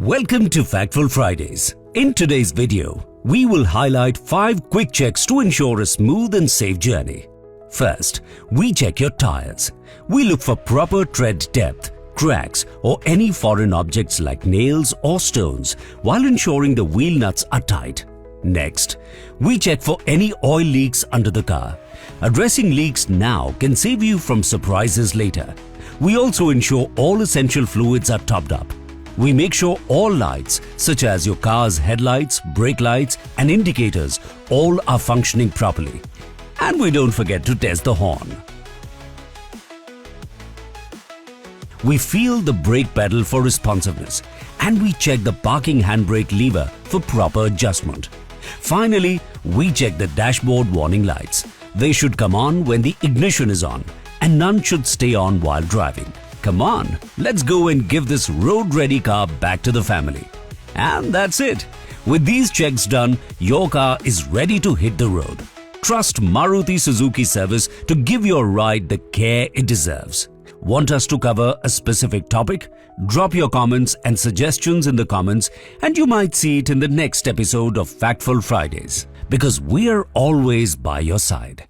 Welcome to Factful Fridays. In today's video, we will highlight 5 quick checks to ensure a smooth and safe journey. First, we check your tires. We look for proper tread depth, cracks or any foreign objects like nails or stones while ensuring the wheel nuts are tight. Next, we check for any oil leaks under the car. Addressing leaks now can save you from surprises later. We also ensure all essential fluids are topped up. We make sure all lights, such as your car's headlights, brake lights and indicators, all are functioning properly. And we don't forget to test the horn. We feel the brake pedal for responsiveness and we check the parking handbrake lever for proper adjustment. Finally, we check the dashboard warning lights. They should come on when the ignition is on and none should stay on while driving. Come on, let's go and give this road-ready car back to the family. And that's it. With these checks done, your car is ready to hit the road. Trust Maruti Suzuki service to give your ride the care it deserves. Want us to cover a specific topic? Drop your comments and suggestions in the comments and you might see it in the next episode of Factful Fridays. Because we're always by your side.